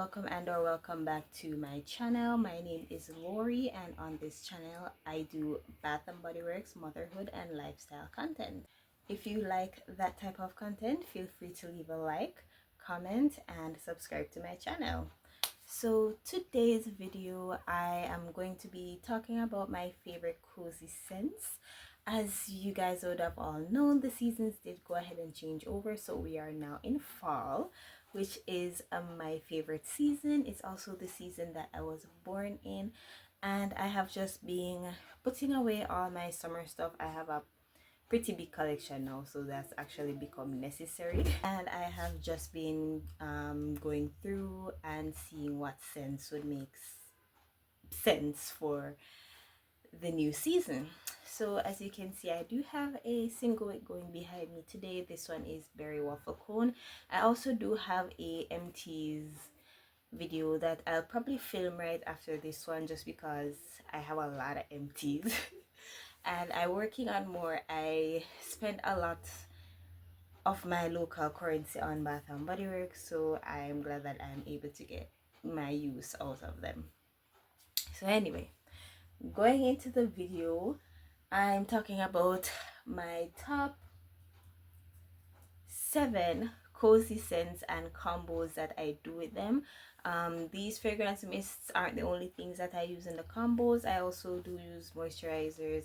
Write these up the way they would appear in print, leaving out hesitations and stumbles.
welcome and or welcome back to my channel. My name is Lori, and on this channel I do Bath and Body Works, motherhood and lifestyle content. If you like that type of content, feel free to leave a like, comment and subscribe to my channel. So today's video I am going to be talking about my favorite cozy scents. As you guys would have all known, the seasons did go ahead and change over, so we are now in fall, which is my favorite season. It's also the season that I was born in, and I have just been putting away all my summer stuff. I have a pretty big collection now, so that's actually become necessary, and I have just been going through and seeing what scents would make sense for the new season. So as you can see, I do have a single wick going behind me today. This one is Berry Waffle Cone. I also do have a empties video that I'll probably film right after this one, just because I have a lot of empties and I'm working on more. I spent a lot of my local currency on Bath and Body Works, so I'm glad that I'm able to get my use out of them. So anyway, going into the video, I'm talking about my top 7 cozy scents and combos that I do with them. These fragrance mists aren't the only things that I use in the combos. I also do use moisturizers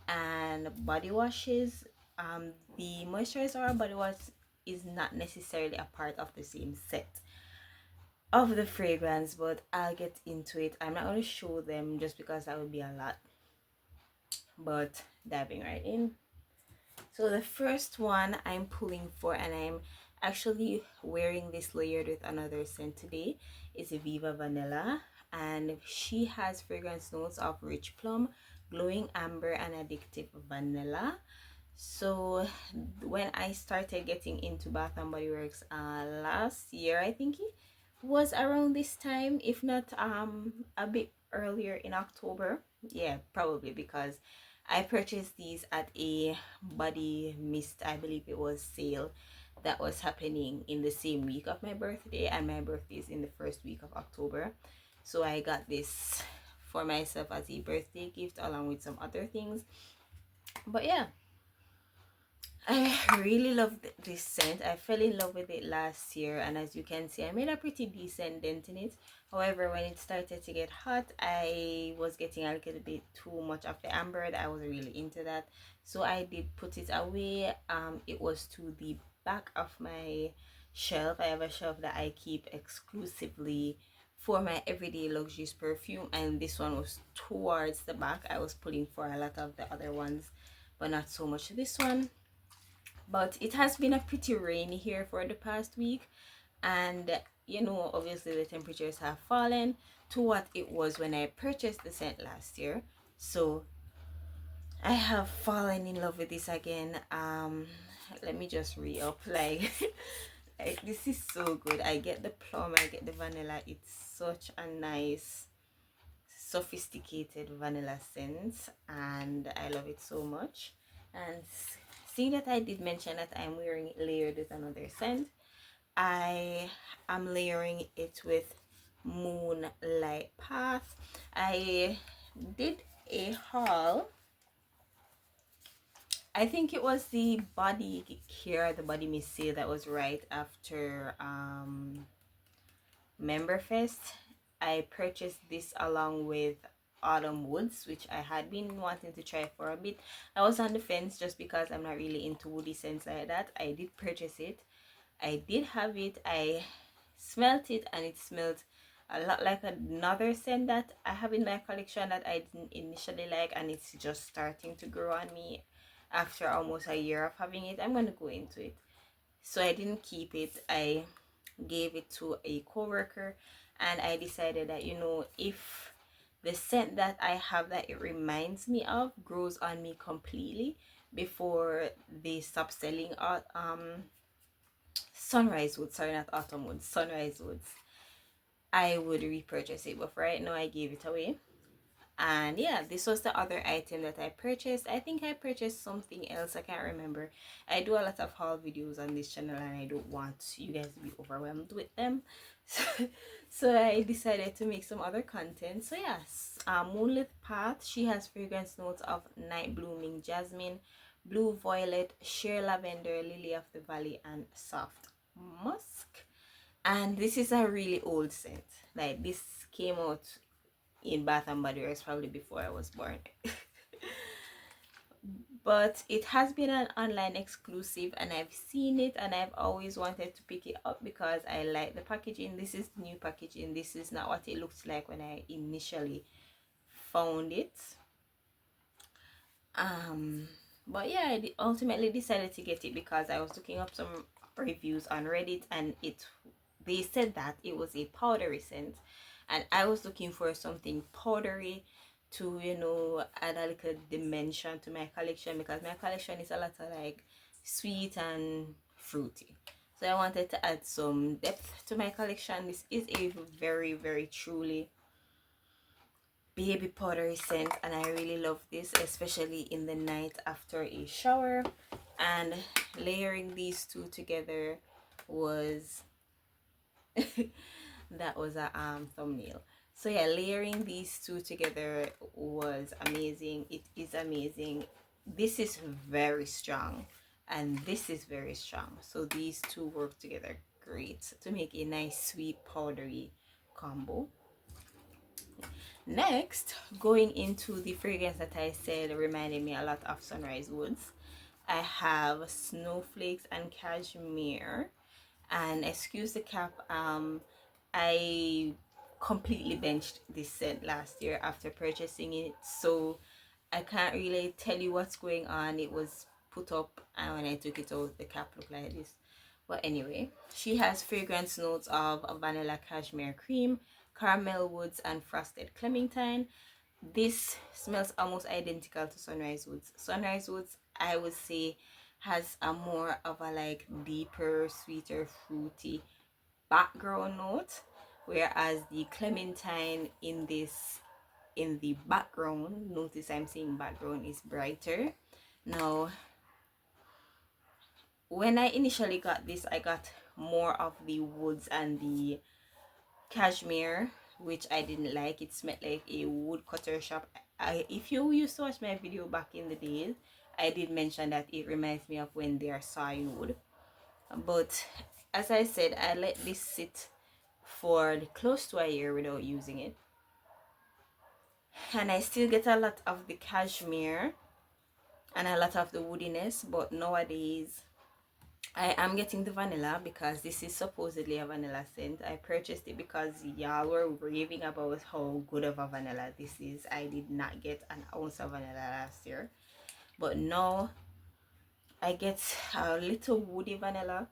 and body washes. The moisturizer or body wash is not necessarily a part of the same set of the fragrance, but I'll get into it. I'm not going to show them just because that would be a lot, but diving right in. So the first one I'm pulling for, and I'm actually wearing this layered with another scent today, is Viva Vanilla, and she has fragrance notes of rich plum, glowing amber and addictive vanilla. So when I started getting into Bath and Body Works last year, I think it was around this time, if not a bit earlier in October. Yeah, probably, because I purchased these at a body mist, I believe it was, sale that was happening in the same week of my birthday, and my birthday is in the first week of October. So I got this for myself as a birthday gift along with some other things. But yeah, I really love this scent. I fell in love with it last year, and as you can see, I made a pretty decent dent in it. However, when it started to get hot, I was getting a little bit too much of the amber. I was really into that, so I did put it away. It was to the back of my shelf. I have a shelf that I keep exclusively for my everyday luxurious perfume, and this one was towards the back. I was pulling for a lot of the other ones, but not so much this one. But it has been a pretty rainy here for the past week, and you know, obviously the temperatures have fallen to what it was when I purchased the scent last year. So I have fallen in love with this again. Let me just re-up, like this is so good. I get the plum, I get the vanilla. It's such a nice sophisticated vanilla scent, and I love it so much. And seeing that I did mention that I'm wearing it layered with another scent, I am layering it with Moonlight Path. I did a haul. I think it was the body care, the body mist sale that was right after Memberfest. I purchased this along with Autumn Woods, which I had been wanting to try for a bit. I was on the fence just because I'm not really into woody scents like that. I did purchase it. I did have it. I smelt it, and it smelled a lot like another scent that I have in my collection that I didn't initially like, and it's just starting to grow on me after almost a year of having it. I'm going to go into it. So I didn't keep it. I gave it to a coworker, and I decided that, you know, if the scent that I have that it reminds me of grows on me completely before they stop selling out Sunrise Woods, sorry, not Autumn Woods, Sunrise Woods, I would repurchase it. But for right now, I gave it away. And yeah, this was the other item that I purchased. I think I purchased something else, I can't remember. I do a lot of haul videos on this channel and I don't want you guys to be overwhelmed with them. So I decided to make some other content. So yes, Moonlit Path, she has fragrance notes of night blooming jasmine, blue violet, sheer lavender, lily of the valley, and soft musk. And this is a really old scent. Like, this came out in Bath and Body Works probably before I was born. But it has been an online exclusive and I've seen it and I've always wanted to pick it up because I like the packaging. This is new packaging. This is not what it looked like when I initially found it. But yeah, I ultimately decided to get it because I was looking up some reviews on Reddit and they said that it was a powdery scent, and I was looking for something powdery to, you know, add a little dimension to my collection because my collection is a lot of like sweet and fruity. So I wanted to add some depth to my collection. This is a very, very truly baby powdery scent and I really love this, especially in the night after a shower. And layering these two together was that was a thumbnail. So yeah, layering these two together was amazing. It is amazing. This is very strong and this is very strong, so these two work together great to make a nice sweet powdery combo. Next, going into the fragrance that I said reminded me a lot of Sunrise Woods, I have Snowflakes and Cashmere. And excuse the cap, I completely benched this scent last year after purchasing it, so I can't really tell you what's going on. It was put up and when I took it out the cap looked like this. But anyway, she has fragrance notes of vanilla cashmere cream, caramel woods, and frosted clementine. This smells almost identical to Sunrise Woods. Sunrise Woods, I would say, has a more of a like deeper, sweeter, fruity background note, whereas the clementine in the background, notice I'm saying background, is brighter. Now, when I initially got this, I got more of the woods and the cashmere, which I didn't like. It smelled like a woodcutter shop. If you used to watch my video back in the days, I did mention that it reminds me of when they are sawing wood. But as I said, I let this sit for close to a year without using it, and I still get a lot of the cashmere and a lot of the woodiness. But nowadays I am getting the vanilla because this is supposedly a vanilla scent. I purchased it because y'all were raving about how good of a vanilla this is. I did not get an ounce of vanilla last year, but now I get a little woody vanilla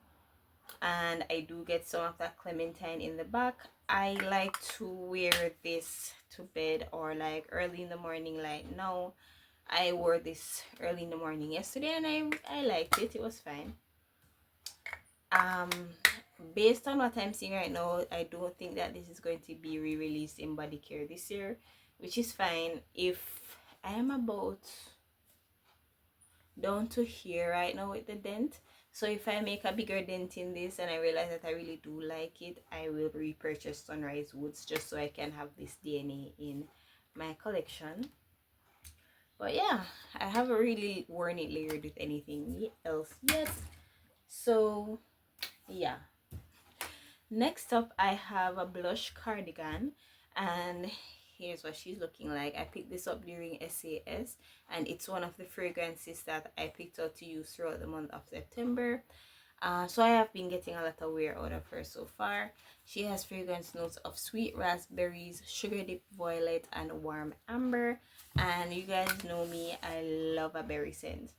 and I do get some of that clementine in the back. I like to wear this to bed or like early in the morning. Like now, I wore this early in the morning yesterday and I liked it. It was fine. Based on what I'm seeing right now, I don't think that this is going to be re-released in body care this year, which is fine. If I am about down to here right now with the dent, so if I make a bigger dent in this and I realize that I really do like it, I will repurchase Sunrise Woods just so I can have this DNA in my collection. But yeah, I haven't really worn it layered with anything else yet, so yeah. Next up, I have a blush cardigan, and here's what she's looking like. I picked this up during SAS, and it's one of the fragrances that I picked out to use throughout the month of September. So I have been getting a lot of wear out of her so far. She has fragrance notes of sweet raspberries, sugar dip violet, and warm amber. And you guys know me, I love a berry scent.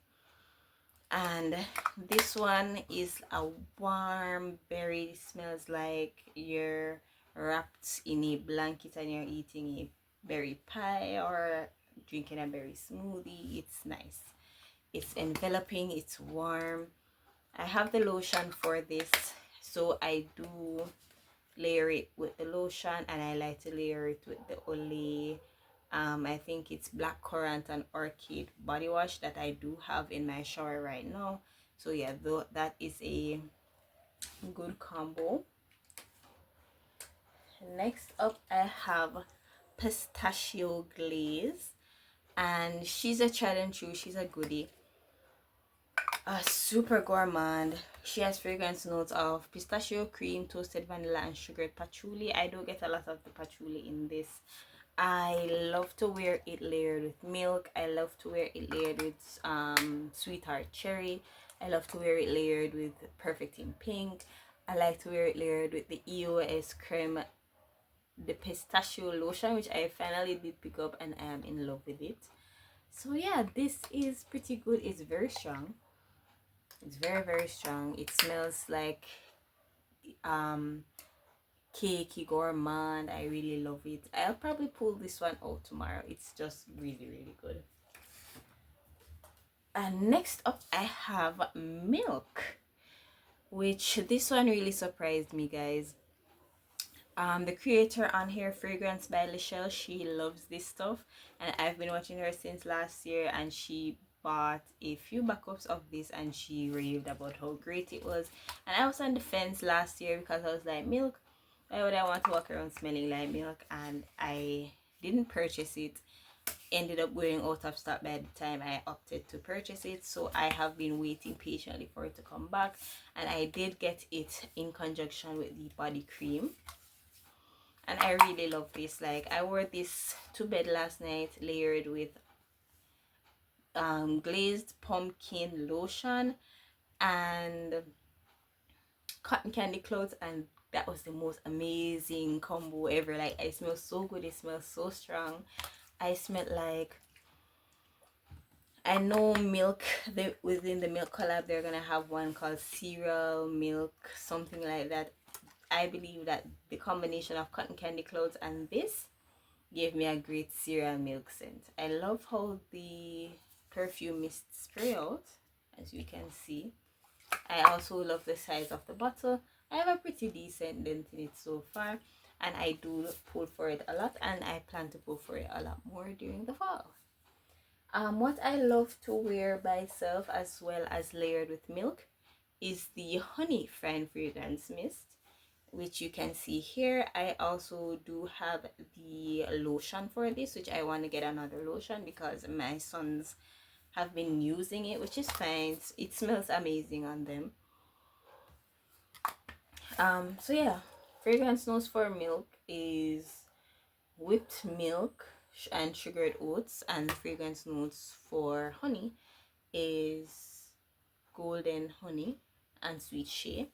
And this one is a warm berry. It smells like you're wrapped in a blanket and you're eating a berry pie or drinking a berry smoothie. It's nice. It's enveloping, it's warm. I have the lotion for this, so I do layer it with the lotion, and I like to layer it with the Olay I think it's black currant and orchid body wash that I do have in my shower right now. So yeah, though that is a good combo. Next up I have pistachio glaze, and she's a tried and true, she's a goodie, a super gourmand. She has fragrance notes of pistachio, cream, toasted vanilla, and sugared patchouli. I do get a lot of the patchouli in this. I love to wear it layered with milk. I love to wear it layered with sweetheart cherry. I love to wear it layered with perfect in pink. I like to wear it layered with the EOS creme, the pistachio lotion, which I finally did pick up and I am in love with it. So yeah, this is pretty good. It's very strong. It's very strong. It smells like cakey gourmand. I really love it. I'll probably pull this one out tomorrow. It's just really good. And next up I have Milk, which this one really surprised me, guys. The creator on here, Fragrance by Lichelle, she loves this stuff, and I've been watching her since last year, and she bought a few backups of this and she raved about how great it was. And I was on the fence last year because I was like, Milk, why would I want to walk around smelling like milk? And I didn't purchase it. Ended up going out of stock by the time I opted to purchase it, so I have been waiting patiently for it to come back, and I did get it in conjunction with the body cream. And I really love this. Like, I wore this to bed last night layered with glazed pumpkin lotion and cotton candy clothes, and that was the most amazing combo ever. Like, it smells so good, it smells so strong. I smelled like, I know Milk, within the Milk collab they're gonna have one called cereal milk, something like that. I believe that the combination of cotton candy clouds and this gave me a great cereal milk scent. I love how the perfume mist spray out, as you can see. I also love the size of the bottle. I have a pretty decent dent in it so far, and I do pull for it a lot, and I plan to pull for it a lot more during the fall. What I love to wear by itself as well as layered with milk is the Honey Fine Fragrance Mist, which you can see here. I also do have the lotion for this, which I want to get another lotion because my sons have been using it, which is fine. It smells amazing on them. So yeah, fragrance notes for Milk is whipped milk and sugared oats, and the fragrance notes for Honey is golden honey and sweet shea.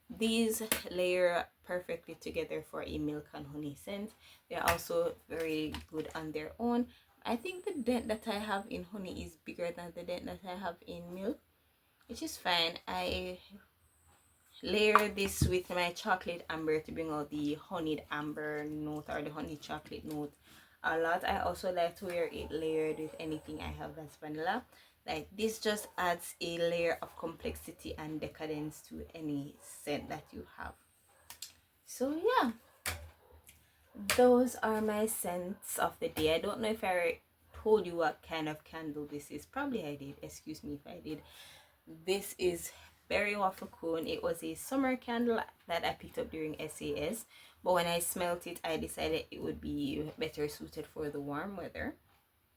These layer perfectly together for a milk and honey scent. They're also very good on their own. I think the dent that I have in honey is bigger than the dent that I have in milk, which is fine. I layer this with my chocolate amber to bring out the honeyed amber note or the honey chocolate note a lot. I also like to wear it layered with anything I have that's vanilla. Like, this just adds a layer of complexity and decadence to any scent that you have. So yeah, those are my scents of the day. I don't know if I told you what kind of candle this is. Probably I did. Excuse me if I did. This is Berry Waffle Cone. It was a summer candle that I picked up during SAS, but when I smelt it, I decided it would be better suited for the warm weather,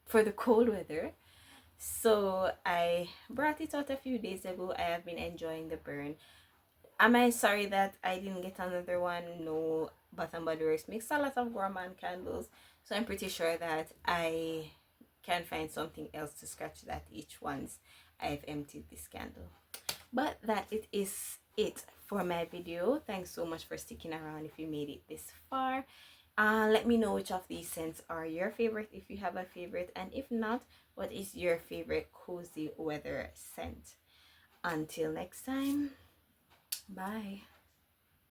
for the cold weather. So I brought it out a few days ago. I have been enjoying the burn. Am I sorry that I didn't get another one? No, Bath and Body Works makes a lot of gourmand candles, so I'm pretty sure that I can find something else to scratch that itch once I've emptied this candle. But that it is it for my video. Thanks so much for sticking around if you made it this far. Let me know which of these scents are your favorite, if you have a favorite, and if not, what is your favorite cozy weather scent. Until next time, bye.